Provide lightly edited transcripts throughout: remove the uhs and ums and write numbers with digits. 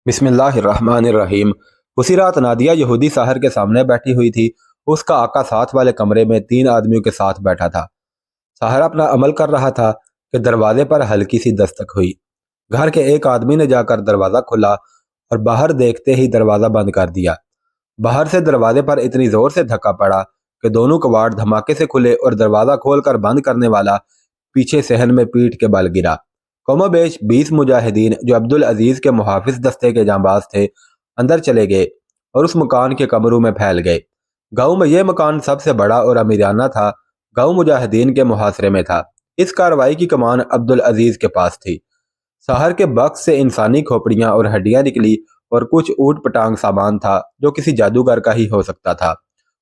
बिस्मिल्लाहिर्रहमानिर्रहीम। उसी रात नादिया यहूदी साहर के सामने बैठी हुई थी। उसका आका साथ वाले कमरे में 3 आदमियों के साथ बैठा था। साहर अपना अमल कर रहा था कि दरवाजे पर हल्की सी दस्तक हुई। घर के एक आदमी ने जाकर दरवाज़ा खोला और बाहर देखते ही दरवाज़ा बंद कर दिया। बाहर से दरवाजे पर इतनी ज़ोर से धक्का पड़ा कि दोनों कबाड़ धमाके से खुले और दरवाज़ा खोलकर बंद करने वाला पीछे सहन में पीट के बल गिरा। कमोबेश 20 मुजाहिदीन जो अब्दुल अजीज़ के मुहाफिज दस्ते के जांबाज थे अंदर चले गए और उस मकान के कमरों में फैल गए। गांव में यह मकान सबसे बड़ा और अमीराना था। गांव मुजाहिदीन के मुहासरे में था। इस कार्रवाई की कमान अब्दुल अजीज़ के पास थी। साहर के बक्स से इंसानी खोपड़ियां और हड्डियां निकली और कुछ ऊट पटांग सामान था जो किसी जादूगर का ही हो सकता था।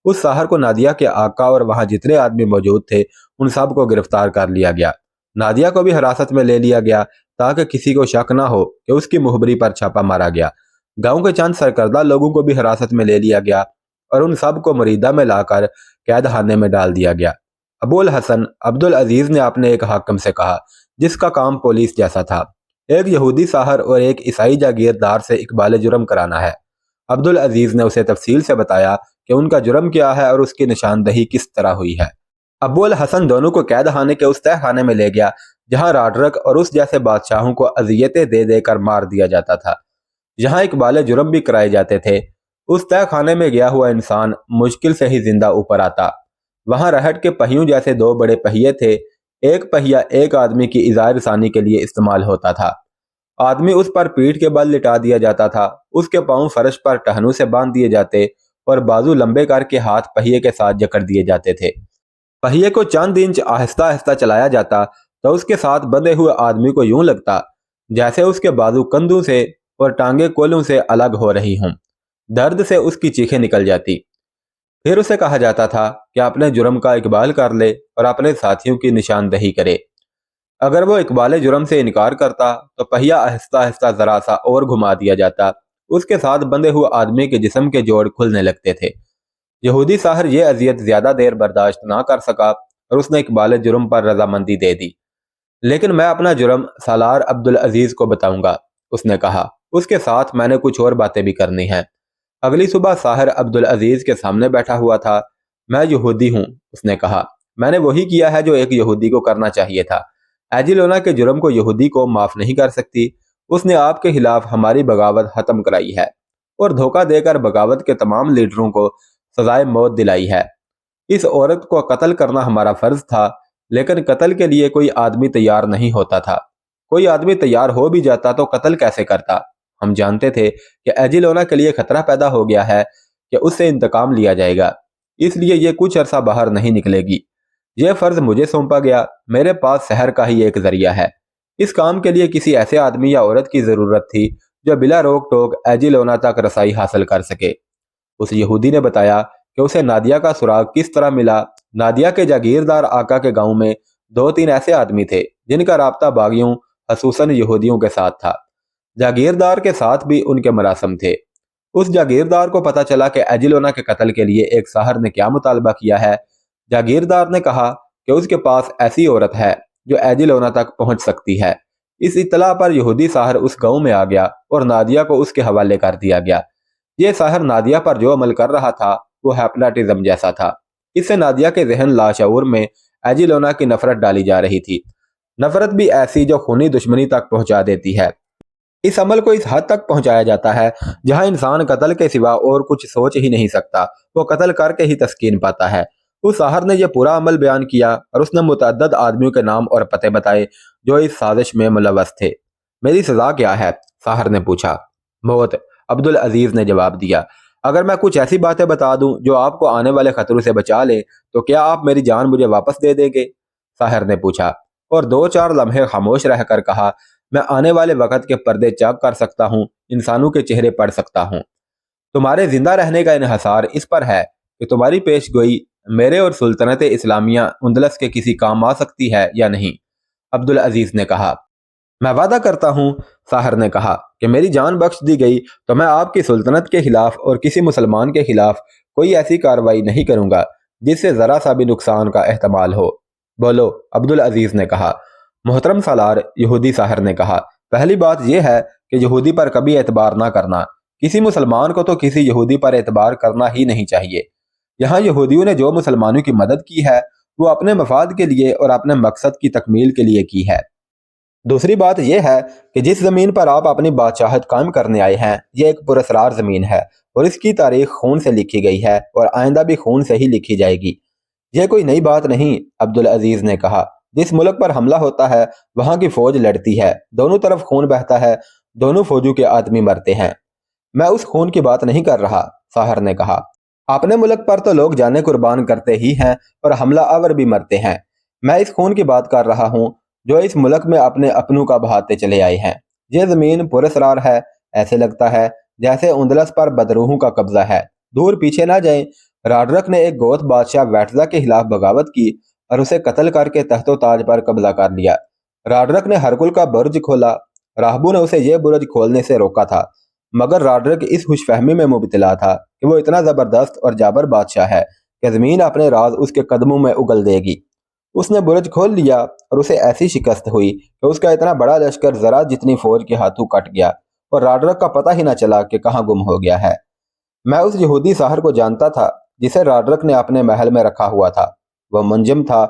उस साहर को नादिया के आका और वहां जितने आदमी मौजूद थे उन सब को गिरफ्तार कर लिया गया। नादिया को भी हिरासत में ले लिया गया ताकि किसी को शक न हो कि उसकी मुखबरी पर छापा मारा गया। गांव के चंद सरकर्दा लोगों को भी हिरासत में ले लिया गया और उन सब को मरीदा में लाकर कैद खाने में डाल दिया गया। अबुल हसन अब्दुल अजीज ने अपने एक हाकिम से कहा जिसका काम पुलिस जैसा था, एक यहूदी साहर और एक ईसाई जागीरदार से इकबाल जुर्म कराना है। अब्दुल अजीज ने उसे तफसील से बताया कि उनका जुर्म क्या है और उसकी निशानदही किस तरह हुई है। अबुल हसन दोनों को कैद खाने के उस तह खाने में ले गया जहां राडरक और उस जैसे बादशाहों को अजियतें दे देकर मार दिया जाता था, जहां इकबाल जुर्म भी कराए जाते थे। उस तह खाने में गया हुआ इंसान मुश्किल से ही जिंदा ऊपर आता। वहां रहट के पहियों जैसे 2 बड़े पहिए थे। एक पहिया एक आदमी की इज़ार रसानी के लिए इस्तेमाल होता था। आदमी उस पर पीठ के बल लिटा दिया जाता था। उसके पांव फर्श पर टहनों से बांध दिए जाते और बाजू लंबे करके हाथ पहिए के साथ जकड़ दिए जाते थे। पहिए को चंद इंच आहिस्ता आहिस्ता चलाया जाता तो उसके साथ बंधे हुए आदमी को यूं लगता जैसे उसके बाजू कंधों से और टांगे कोलों से अलग हो रही हों। दर्द से उसकी चीखें निकल जाती। फिर उसे कहा जाता था कि अपने जुर्म का इकबाल कर ले और अपने साथियों की निशानदही करे। अगर वो इकबाल जुर्म से इनकार करता तो पहिया आहिस्ता आहिस्ता जरा सा और घुमा दिया जाता। उसके साथ बंधे हुए आदमी के जिस्म के जोड़ खुलने लगते थे। यहूदी साहर ये अजियत ज्यादा देर बर्दाश्त ना कर सका और उसने इकबाल जुर्म पर रजामंदी दे दी। लेकिन मैं अपना जुर्म सालार अब्दुल अजीज को बताऊंगा, उसने कहा। उसके साथ मैंने कुछ और बातें भी करनी हैं। अगली सुबह साहर अब्दुल अजीज के सामने बैठा हुआ था। मैं यहूदी हूँ, उसने कहा। मैंने वही किया है जो एक यहूदी को करना चाहिए था। एजिलोना के जुर्म को यहूदी को माफ नहीं कर सकती। उसने आपके खिलाफ हमारी बगावत खत्म कराई है और धोखा देकर बगावत के तमाम लीडरों को सजाए मौत दिलाई है। इस औरत को कत्ल करना हमारा फर्ज था, लेकिन कत्ल के लिए कोई आदमी तैयार नहीं होता था। कोई आदमी तैयार हो भी जाता तो कत्ल कैसे करता। हम जानते थे कि एजिलोना के लिए खतरा पैदा हो गया है कि उससे इंतकाम लिया जाएगा, इसलिए ये कुछ अरसा बाहर नहीं निकलेगी। यह फर्ज मुझे सौंपा गया। मेरे पास शहर का ही एक जरिया है। इस काम के लिए किसी ऐसे आदमी या औरत की जरूरत थी जो बिला रोक टोक एजिलोना तक रसाई हासिल कर सके। उस यहूदी ने बताया कि उसे नादिया का सुराग किस तरह मिला। नादिया के जागीरदार आका के गांव में 2-3 ऐसे आदमी थे जिनका राब्ता बागियों खसूसन यहूदियों के साथ था। जागीरदार के साथ भी उनके मरासम थे। उस जागीरदार को पता चला कि एजिलोना के कत्ल के लिए एक साहर ने क्या मुतालबा किया है। जागीरदार ने कहा कि उसके पास ऐसी औरत है जो एजिलोना तक पहुंच सकती है। इस इत्तला पर यहूदी साहर उस गांव में आ गया और नादिया को उसके हवाले कर दिया गया। यह साहर नादिया पर जो अमल कर रहा था वो हैप्नाटिज्म जैसा था। इससे नादिया के जहन लाशऊर में एजिलोना की नफरत डाली जा रही थी। नफरत भी ऐसी जो खूनी दुश्मनी तक पहुंचा देती है। इस अमल को इस हद तक पहुंचाया जाता है जहां इंसान कत्ल के सिवा और कुछ सोच ही नहीं सकता, वो कत्ल करके ही तस्कीन पाता है। उस साहर ने यह पूरा अमल बयान किया और उसने मुतअद्दद आदमियों के नाम और पते बताए जो इस साजिश में मुलव्वस थे। मेरी सजा क्या है? साहर ने पूछा। मौत, अब्दुल अजीज ने जवाब दिया। अगर मैं कुछ ऐसी बातें बता दूं जो आपको आने वाले खतरों से बचा ले तो क्या आप मेरी जान मुझे वापस दे देंगे? साहर ने पूछा और 2-4 लम्हे खामोश रहकर कहा, मैं आने वाले वक्त के पर्दे चाक कर सकता हूँ, इंसानों के चेहरे पढ़ सकता हूँ। तुम्हारे जिंदा रहने का इन्हसार इस पर है कि तुम्हारी पेशगोई मेरे और सुल्तनत इस्लामिया उंदलस के किसी काम आ सकती है या नहीं। अब्दुल अजीज ने कहा। मैं वादा करता हूँ, साहर ने कहा, कि मेरी जान बख्श दी गई तो मैं आपकी सुल्तनत के खिलाफ और किसी मुसलमान के खिलाफ कोई ऐसी कार्रवाई नहीं करूंगा जिससे जरा सा भी नुकसान का एहतमाल हो। बोलो, अब्दुल अजीज ने कहा। मोहतरम सालार, यहूदी साहर ने कहा, पहली बात यह है کہ یہودی پر کبھی اعتبار نہ کرنا۔ کسی مسلمان کو تو کسی یہودی پر اعتبار کرنا ہی نہیں چاہیے۔ یہاں یہودیوں نے جو مسلمانوں کی مدد کی ہے وہ اپنے مفاد کے لیے اور اپنے مقصد کی تکمیل کے لیے کی ہے۔ دوسری بات یہ ہے کہ جس زمین پر آپ اپنی بادشاہت قائم کرنے آئے ہیں یہ ایک پراسرار زمین ہے اور اس کی تاریخ خون سے لکھی گئی ہے اور آئندہ بھی خون سے ہی لکھی جائے گی۔ یہ کوئی نئی بات نہیں، عبدالعزیز نے کہا۔ جس ملک پر حملہ ہوتا ہے وہاں کی فوج لڑتی ہے، دونوں طرف خون بہتا ہے، دونوں فوجوں کے آدمی مرتے ہیں۔ میں اس خون کی بات نہیں کر رہا، ساحر نے کہا۔ اپنے ملک پر تو لوگ جانیں قربان کرتے ہی ہیں اور حملہ آور بھی مرتے ہیں۔ میں اس خون کی بات کر رہا ہوں جو اس ملک میں اپنے اپنوں کا بہاتے چلے آئے ہیں۔ یہ زمین پراسرار ہے، ایسے لگتا ہے جیسے اندلس پر بدروحوں کا قبضہ ہے۔ دور پیچھے نہ جائیں، راڈرک نے ایک گوت بادشاہ ویٹزا کے خلاف بغاوت کی اور اسے قتل کر کے تخت و تاج پر قبضہ کر لیا۔ راڈرک نے ہرکل کا برج کھولا، راہبوں نے اسے یہ برج کھولنے سے روکا تھا، مگر راڈرک اس خوش فہمی میں مبتلا تھا کہ وہ اتنا زبردست اور جابر بادشاہ ہے کہ زمین اپنے راز اس کے قدموں میں اگل دے گی۔ اس نے برج کھول لیا اور اسے ایسی شکست ہوئی کہ اس کا اتنا بڑا لشکر ذرا جتنی فوج کے ہاتھوں کٹ گیا اور راڈرک کا پتہ ہی نہ چلا کہ کہاں گم ہو گیا ہے۔ میں اس یہودی ساحر کو جانتا تھا جسے راڈرک نے اپنے محل میں رکھا ہوا تھا۔ وہ منجم تھا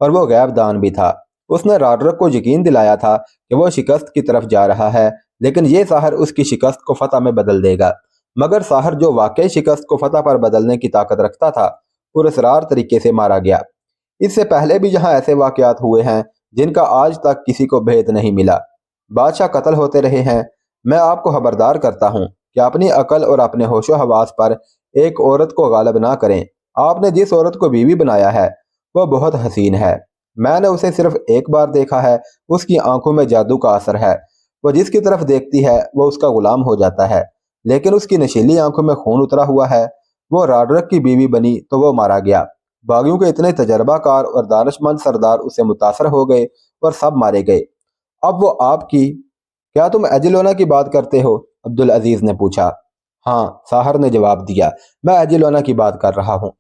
اور وہ غیب دان بھی تھا۔ اس نے راڈرک کو یقین دلایا تھا کہ وہ شکست کی طرف جا رہا ہے، لیکن یہ ساحر اس کی شکست کو فتح میں بدل دے گا۔ مگر ساحر جو واقعی شکست کو فتح پر بدلنے کی طاقت رکھتا تھا پراسرار طریقے سے مارا گیا۔ اس سے پہلے بھی یہاں ایسے واقعات ہوئے ہیں جن کا آج تک کسی کو بھید نہیں ملا۔ بادشاہ قتل ہوتے رہے ہیں۔ میں آپ کو خبردار کرتا ہوں کہ اپنی عقل اور اپنے ہوش و حواس پر ایک عورت کو غالب نہ کریں۔ آپ نے جس عورت کو بیوی بنایا ہے وہ بہت حسین ہے۔ میں نے اسے صرف ایک بار دیکھا ہے۔ اس کی آنکھوں میں جادو کا اثر ہے۔ وہ جس کی طرف دیکھتی ہے وہ اس کا غلام ہو جاتا ہے، لیکن اس کی نشیلی آنکھوں میں خون اترا ہوا ہے۔ وہ راڈرک کی بیوی بنی تو وہ مارا گیا۔ باغیوں کے اتنے تجربہ کار اور دانش مند سردار اسے متاثر ہو گئے اور سب مارے گئے۔ اب وہ آپ کی کیا تم ایجلونا کی بات کرتے ہو؟ عبدالعزیز نے پوچھا۔ ہاں، ساحر نے جواب دیا، میں ایجلونا کی بات کر رہا ہوں۔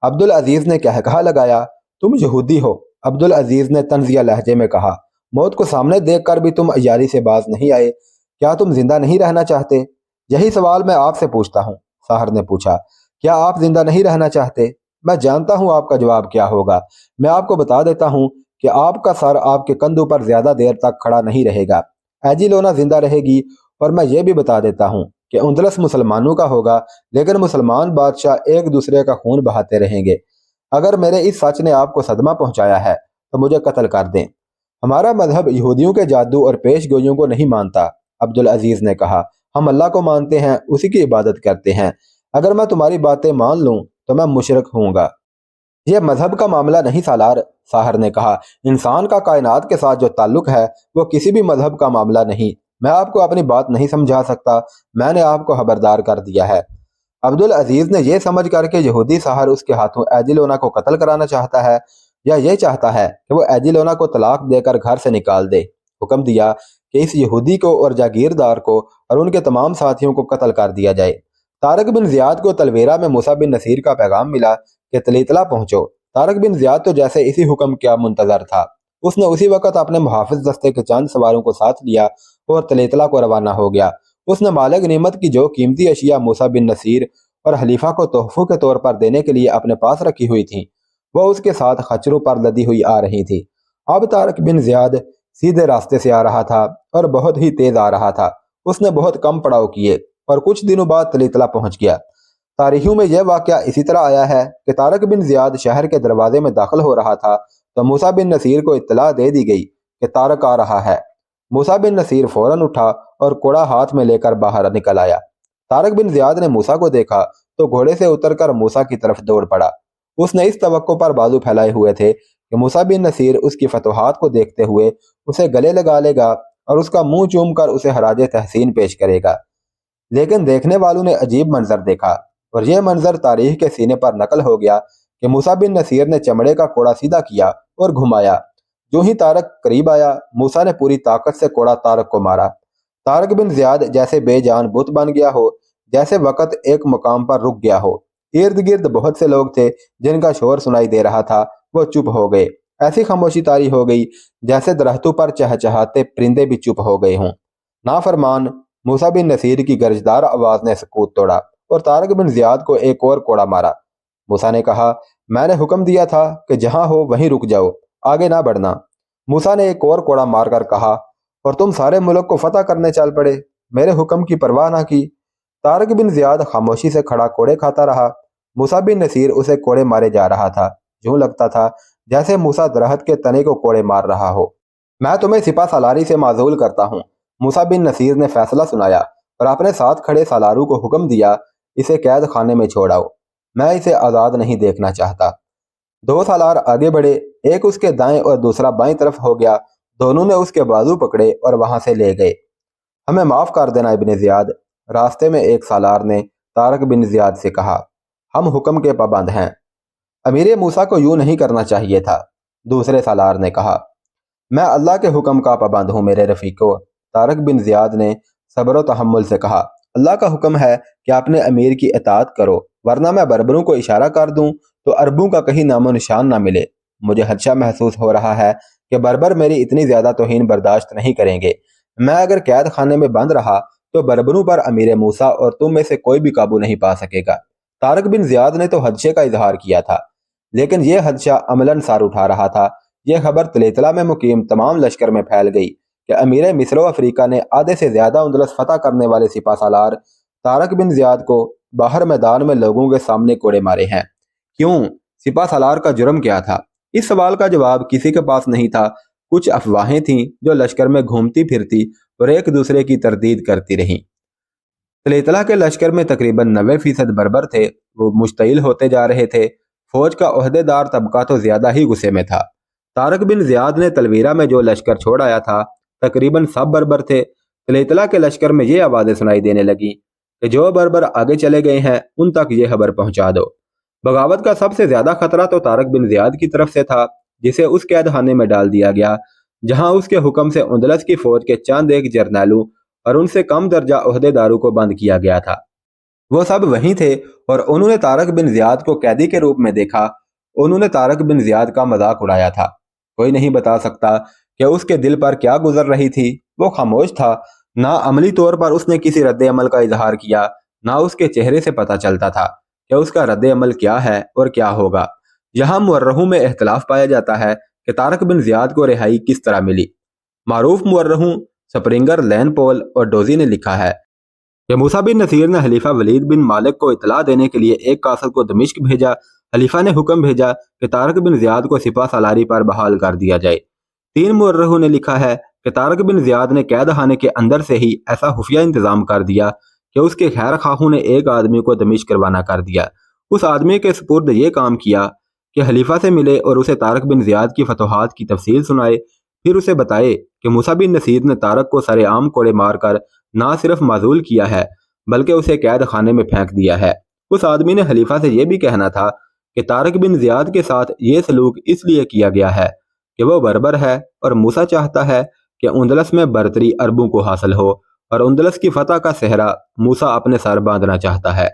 عبدالعزیز نے کہا لگایا، تم یہودی ہو۔ عبدالعزیز نے طنزیہ لہجے میں کہا، موت کو سامنے دیکھ کر بھی تم عیاری سے باز نہیں آئے، کیا تم زندہ نہیں رہنا چاہتے؟ یہی سوال میں آپ سے پوچھتا ہوں، ساحر نے پوچھا، کیا آپ زندہ نہیں رہنا چاہتے؟ میں جانتا ہوں آپ کا جواب کیا ہوگا۔ میں آپ کو بتا دیتا ہوں کہ آپ کا سر آپ کے کندھوں پر زیادہ دیر تک کھڑا نہیں رہے گا۔ ایجلونا زندہ رہے گی، اور میں یہ بھی بتا دیتا ہوں کہ اندلس مسلمانوں کا ہوگا، لیکن مسلمان بادشاہ ایک دوسرے کا خون بہاتے رہیں گے۔ اگر میرے اس سچ نے آپ کو صدمہ پہنچایا ہے تو مجھے قتل کر دیں۔ ہمارا مذہب یہودیوں کے جادو اور پیش گوئیوں کو نہیں مانتا، عبدالعزیز نے کہا۔ ہم اللہ کو مانتے ہیں، اسی کی عبادت کرتے ہیں۔ اگر میں تمہاری باتیں مان لوں تو میں مشرک ہوں گا۔ یہ مذہب کا معاملہ نہیں سالار، ساحر نے کہا۔ انسان کا کائنات کے ساتھ جو تعلق ہے وہ کسی بھی مذہب کا معاملہ نہیں۔ میں آپ کو اپنی بات نہیں سمجھا سکتا، میں نے آپ کو خبردار کر دیا ہے۔ عبدالعزیز نے یہ سمجھ کر کہ یہودی ساحر اس کے ہاتھوں ایجلونا کو قتل کرانا چاہتا ہے یا یہ چاہتا ہے کہ وہ ایجلونا کو طلاق دے کر گھر سے نکال دے، حکم دیا کہ اس یہودی کو اور جاگیردار کو اور ان کے تمام ساتھیوں کو قتل کر دیا جائے۔ طارق بن زیاد کو تلویرہ میں موسیٰ بن نصیر کا پیغام ملا کہ تلیطلا پہنچو۔ طارق بن زیاد تو جیسے اسی حکم کا منتظر تھا۔ اس نے اسی وقت اپنے محافظ دستے کے چند سواروں کو ساتھ لیا اور تلیطلا کو روانہ ہو گیا۔ اس نے مال غنیمت کی جو قیمتی اشیاء موسیٰ بن نصیر اور حلیفہ کو تحفوں کے طور پر دینے کے لیے اپنے پاس رکھی ہوئی تھیں وہ اس کے ساتھ خچروں پر لدی ہوئی آ رہی تھی۔ اب طارق بن زیاد سیدھے راستے سے آ رہا تھا اور بہت ہی تیز آ رہا تھا۔ اس نے بہت کم پڑاؤ کیے اور کچھ دنوں بعد تلیطلا پہنچ گیا۔ تاریخوں میں یہ واقعہ اسی طرح آیا ہے کہ طارق بن زیاد شہر کے دروازے میں داخل ہو رہا تھا تو موسیٰ بن نصیر کو اطلاع دے دی گئی کہ طارق آ رہا ہے۔ موسیٰ بن نصیر فوراً اٹھا اور کوڑا ہاتھ میں لے کر باہر نکل آیا۔ طارق بن زیاد نے موسیٰ کو دیکھا تو گھوڑے سے اتر کر موسیٰ کی طرف دوڑ پڑا۔ اس نے اس توقع پر بازو پھیلائے ہوئے تھے کہ موسیٰ بن نصیر اس کی فتوحات کو دیکھتے ہوئے اسے گلے لگا لے گا اور اس کا منہ چوم کر اسے خراج تحسین پیش کرے گا۔ لیکن دیکھنے والوں نے عجیب منظر دیکھا اور یہ منظر تاریخ کے سینے پر نقل ہو گیا کہ موسیٰ بن نصیر نے چمڑے کا کوڑا سیدھا کیا اور گھمایا۔ جو ہی طارق قریب آیا موسیٰ نے پوری طاقت سے کوڑا طارق کو مارا۔ طارق بن زیاد جیسے بے جان بت بن گیا ہو، جیسے وقت ایک مقام پر رک گیا ہو۔ ارد گرد بہت سے لوگ تھے جن کا شور سنائی دے رہا تھا، وہ چپ ہو گئے۔ ایسی خاموشی طاری ہو گئی جیسے درختوں پر چہچہاتے پرندے بھی چپ ہو گئے ہوں۔ نافرمان मूसा बिन नसीर की गरजदार आवाज ने सकूत तोड़ा और तारक बिन जियाद को एक और कोड़ा मारा। मूसा ने कहा, मैंने हुक्म दिया था कि जहां हो वहीं रुक जाओ, आगे ना बढ़ना। मूसा ने एक और कोड़ा मारकर कहा, और तुम सारे मुल्क को फतह करने चल पड़े, मेरे हुक्म की परवाह ना की। तारक बिन जियाद खामोशी से खड़ा कोड़े खाता रहा। मूसा बिन नसीर उसे कोड़े मारे जा रहा था। यूं लगता था जैसे मूसा दरख्त के तने को कोड़े मार रहा हो। मैं तुम्हें सिपा सालारी से माजूल करता हूँ, मूसा बिन नसीर ने फैसला सुनाया और अपने साथ खड़े सालारू को हुक्म दिया, इसे कैद खाने में छोड़ाओ, मैं इसे आज़ाद नहीं देखना चाहता। दो सालार आगे बढ़े, एक उसके दाएं और दूसरा बाईं तरफ हो गया। दोनों ने उसके बाजू पकड़े और वहां से ले गए। हमें माफ कर देना इब्ने जियाद, रास्ते में एक सालार ने तारक बिन जियाद से कहा, हम हुक्म के पाबंद हैं, अमीर मूसा को यूं नहीं करना चाहिए था। दूसरे सालार ने कहा, मैं अल्लाह के हुक्म का पाबंद हूँ मेरे रफीको। तारक बिन जियाद ने सब्र व तहम्मुल से कहा, अल्लाह का हुक्म है कि अपने अमीर की इताअत करो, वरना मैं बर्बरों को इशारा कर दूं तो अरबों का कहीं नामो निशान ना मिले। मुझे खदशा महसूस हो रहा है कि बर्बर मेरी इतनी ज्यादा तौहीन बर्दाश्त नहीं करेंगे। मैं अगर कैद खाने में बंद रहा तो बर्बरों पर अमीर मूसा और तुम में से कोई भी काबू नहीं पा सकेगा। तारक बिन जियाद ने तो खदशे का इजहार किया था, लेकिन यह खदशा अमलन सार उठा रहा था। यह खबर तलेतला में मुकीम तमाम लश्कर में फैल गई कि अमीर मिस्र व अफ्रीका ने आधे से ज्यादा उंदलस फतह करने वाले सिपा सालार तारक बिन जियाद को बाहर मैदान में लोगों के सामने कोड़े मारे हैं। क्यों? सिपा सालार का जुर्म क्या था? इस सवाल का जवाब किसी के पास नहीं था। कुछ अफवाहें थीं जो लश्कर में घूमती फिरती और एक दूसरे की तरदीद करती रहीं। तलेतला के लश्कर में तकरीबन 90% बर्बर थे। वो मुश्तइल होते जा रहे थे। फौज का ओहदेदार तबका तो ज्यादा ही गुस्से में था। तारक बिन जियाद ने तलवीरा में जो लश्कर छोड़ आया था, तकरीबन सब बर्बर थे। तलेतला के लश्कर में ये आवाज़ें सुनाई देने लगी कि जो बर्बर आगे चले गए हैं उन तक ये खबर पहुंचा दो। बगावत का सबसे ज्यादा खतरा तो तारक बिन जियाद की तरफ से था, जिसे उस कैद खाने में डाल दिया गया जहां उसके हुक्म से उंदलस की फौज के चंद एक जर्नैलों और उनसे कम दर्जा ओहदेदारों को बंद किया गया था। वो सब वहीं थे और उन्होंने तारक बिन जियाद को कैदी के रूप में देखा। उन्होंने तारक बिन जियाद का मजाक उड़ाया था। कोई नहीं बता सकता कि उसके दिल पर क्या गुजर रही थी। वो खामोश था। ना अमली तौर पर उसने किसी रद्द अमल का इजहार किया, ना उसके चेहरे से पता चलता था कि उसका रद्द अमल क्या है और क्या होगा। यहाँ मुअर्रखों में इख्तलाफ पाया जाता है कि तारक बिन जियाद को रिहाई किस तरह मिली। मारूफ मुअर्रखों स्प्रिंगर, लैन पॉल और डोजी ने लिखा है कि मूसा बिन नसीर ने खलीफा वलीद बिन मालिक को इतला देने के लिए एक कासद को दमिश्क भेजा। खलीफा ने हुक्म भेजा कि तारक बिन जियाद को सिपा सालारी पर बहाल कर दिया जाए। 3 मुअर्रखों ने लिखा है कि तारक बिन जियाद ने कैद खाने के अंदर से ही ऐसा खुफिया इंतजाम कर दिया कि उसके खैर खाहों ने एक आदमी को दमिश्क रवाना कर दिया। उस आदमी के सुपुर्द ये काम किया कि खलीफा से मिले और उसे तारक बिन जियाद की फतवाहात की तफसील सुनाए। फिर उसे बताए कि मूसा बिन नसीर ने तारक को सरेआम कोड़े मारकर ना सिर्फ माजूल किया है बल्कि उसे कैद खाने में फेंक दिया है। उस आदमी ने खलीफा से यह भी कहना था कि तारक बिन जियाद के साथ ये सलूक इसलिए किया गया है कि वो बर्बर है और मूसा चाहता है कि उंदलस में बरतरी अरबों को हासिल हो और उंदलस की फतह का सेहरा मूसा अपने सर बांधना चाहता है।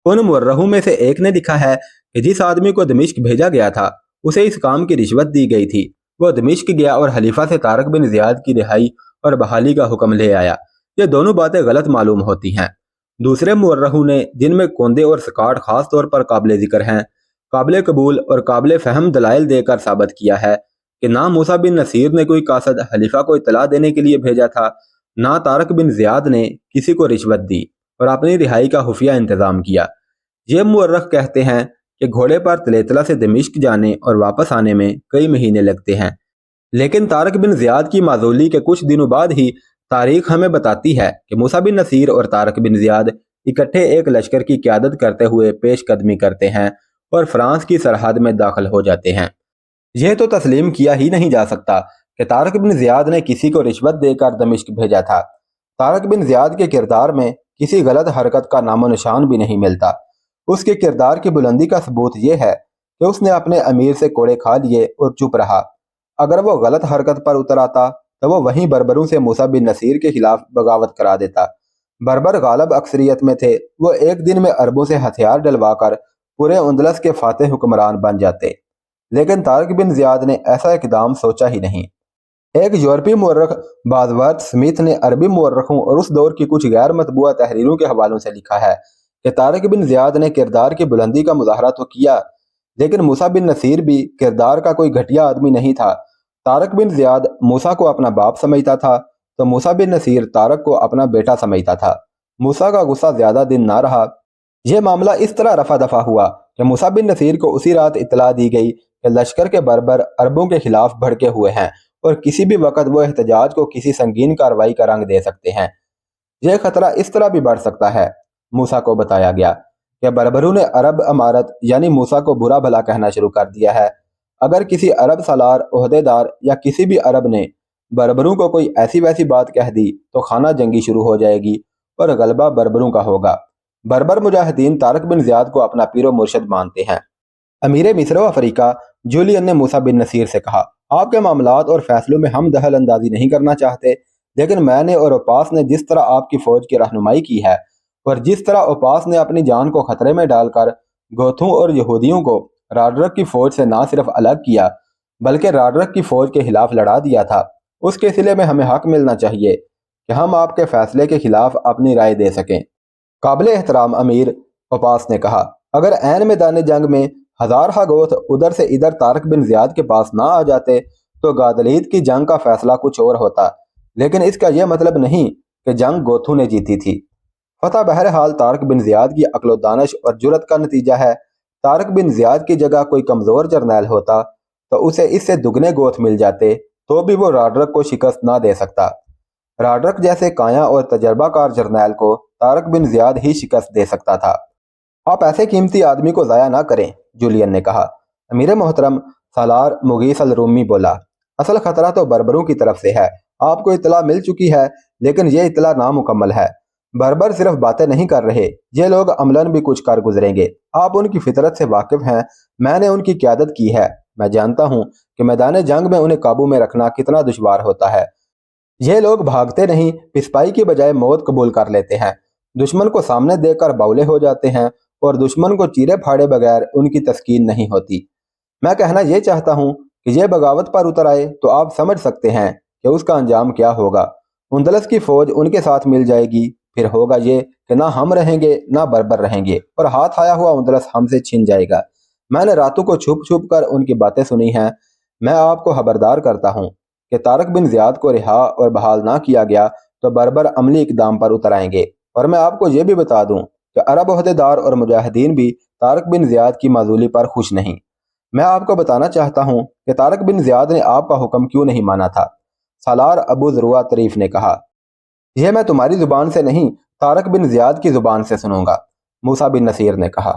उन मुअर्रखों में से एक ने लिखा है कि जिस आदमी को दमिश्क भेजा गया था उसे इस काम की रिश्वत दी गई थी। वो दमिश्क गया और खलीफा से तारक बिन जियाद की रिहाई और बहाली का हुक्म ले आया। ये दोनों बातें गलत मालूम होती हैं। दूसरे मुअर्रखों ने, जिनमें कोंदे और स्काट खास तौर पर काबिल जिक्र हैं, काबिल कबूल और काबिल फहम दलाइल देकर साबित किया है कि ना मूसा बिन नसीर ने कोई कासद खलीफा को इतला देने के लिए भेजा था, ना तारक बिन जियाद ने किसी को रिश्वत दी और अपनी रिहाई का खुफिया इंतजाम किया। ये मुअर्रख कहते हैं कि घोड़े पर तलेतला से दमिश्क जाने और वापस आने में कई महीने लगते हैं, लेकिन तारक बिन जियाद की माजूली के कुछ दिनों बाद ही तारीख हमें बताती है कि मूसा बिन नसीर और तारक बिन जियाद इकट्ठे एक लश्कर की क़यादत करते हुए पेशकदमी करते हैं और फ्रांस की सरहद में दाखिल हो जाते हैं। यह तो तस्लीम किया ही नहीं जा सकता कि तारक बिन जियाद ने किसी को रिश्वत देकर दमिश्क भेजा था। तारक बिन जियाद के किरदार में किसी गलत हरकत का नामो निशान भी नहीं मिलता। उसके किरदार की बुलंदी का सबूत यह है कि उसने अपने अमीर से कोड़े खा लिए और चुप रहा। अगर वो गलत हरकत पर उतर आता तो वो वहीं बर्बरों से मूसा बिन नसीर के खिलाफ बगावत करा देता। बर्बर गालब अक्सरियत में थे। वो एक दिन में अरबों से हथियार डलवाकर पूरे उंदलस के फातेह हुक्मरान बन जाते, लेकिन तारक बिन जियाद ने ऐसा इकदाम सोचा ही नहीं। एक यूरोपीय मुअर्रख बाज़वर्थ स्मिथ ने अरबी मुअर्रखों और उस दौर की कुछ गैर मतबूआ तहरीरों के हवालों से लिखा है कि तारिक बिन ज़ियाद ने किरदार की बुलंदी का मुजाहरा तो किया, लेकिन मूसा बिन नसीर भी किरदार का कोई घटिया आदमी नहीं था। तारिक बिन ज़ियाद मूसा को अपना बाप समझता था, तो मूसा बिन नसीर तारिक को अपना बेटा समझता था। मूसा का गुस्सा ज़्यादा दिन ना रहा। यह मामला इस तरह रफा दफा हुआ कि मूसा बिन नसीर को उसी रात इतला दी गई कि लश्कर के बर्बर अरबों के खिलाफ भड़के हुए हैं और किसी भी वक्त वो एहतजाज को किसी संगीन कार्रवाई का रंग दे सकते हैं। यह खतरा इस तरह भी बढ़ सकता है, मूसा को बताया गया कि बर्बरों ने अरब अमारत यानी मूसा को बुरा भला कहना शुरू कर दिया है। अगर किसी अरब सालार, ओहदेदार या किसी भी अरब ने बर्बरों को कोई ऐसी वैसी बात कह दी तो खाना जंगी शुरू हो जाएगी और गलबा बर्बरों का होगा। बर्बर मुजाहिदीन तारिक बिन ज़ियाद को अपना पीरो मुर्शद मानते हैं। अमीर मिस्र व अफ्रीका जूलियन ने मूसा बिन नसीर से कहा, आपके मामलात और फैसलों में हम दखल अंदाजी नहीं करना चाहते, लेकिन मैंने और ओपास ने जिस तरह आपकी फौज की रहनुमाई की है और जिस तरह ओपास ने अपनी जान को खतरे में डालकर गोथों और यहूदियों को राडरक की फौज से ना सिर्फ अलग किया बल्कि राडरक की फौज के खिलाफ लड़ा दिया था, उसके सिले में हमें हक मिलना चाहिए कि हम आपके फैसले के खिलाफ अपनी राय दे सकें। काबिल एहतराम अमीर, ओपास ने कहा, अगर ऐन मैदान जंग में हज़ार गोथ उधर से इधर तारिक बिन ज़ियाद के पास ना आ जाते तो गादलीद की जंग का फैसला कुछ और होता, लेकिन इसका यह मतलब नहीं कि जंग गोथू ने जीती थी। फतह बहरहाल तारिक बिन ज़ियाद की अक्ल दानिश और जुरत का नतीजा है। तारिक बिन ज़ियाद की जगह कोई कमज़ोर जर्नैल होता तो उसे इससे दुगने गोथ मिल जाते, तो भी वो राडरक को शिकस्त ना दे सकता। राडरक जैसे काया और तजर्बाकार जर्नैल को तारिक बिन ज़ियाद ही शिकस्त दे सकता था। आप ऐसे कीमती आदमी को ज़ाया ना करें, जूलियन ने कहा। अमीर मोहतरम सालार मुगीस अल रूमी बोला, असल खतरा तो बर्बरों की तरफ से है। आपको इतला मिल चुकी है, लेकिन यह इतला नामुकम्मल है। बर्बर सिर्फ बातें नहीं कर रहे, ये लोग अमलन भी कुछ कर गुजरेंगे। आप उनकी फितरत से वाकिफ हैं, मैंने उनकी क़यादत की है। मैं जानता हूँ कि मैदान जंग में उन्हें काबू में रखना कितना दुश्वार होता है। ये लोग भागते नहीं, पिस्पाई की बजाय मौत कबूल कर लेते हैं। दुश्मन को सामने देखकर बावले हो जाते हैं और दुश्मन को चीरे फाड़े बगैर उनकी तस्कीन नहीं होती। मैं कहना यह चाहता हूँ कि यह बगावत पर उतर आए तो आप समझ सकते हैं कि उसका अंजाम क्या होगा। उंदलस की फौज उनके साथ मिल जाएगी, फिर होगा ये कि ना हम रहेंगे ना बर्बर रहेंगे और हाथ आया हुआ उंदलस हमसे छिन जाएगा। मैंने रातों को छुप छुप कर उनकी बातें सुनी हैं। मैं आपको खबरदार करता हूँ कि तारिक बिन ज़ियाद को रिहा और बहाल ना किया गया तो बर्बर अमली इकदाम पर उतर आएंगे। और मैं आपको ये भी बता दूं कि अरब ओहदेदार और मुजाहिदीन भी तारिक बिन ज़ियाद की माजूली पर खुश नहीं। मैं आपको बताना चाहता हूं कि तारिक बिन ज़ियाद ने आपका हुक्म क्यों नहीं माना था। सालार अबू ज़ुरवा तरीफ ने कहा, यह मैं तुम्हारी जुबान से नहीं तारिक बिन ज़ियाद की जुबान से सुनूंगा, मूसा बिन नसीर ने कहा।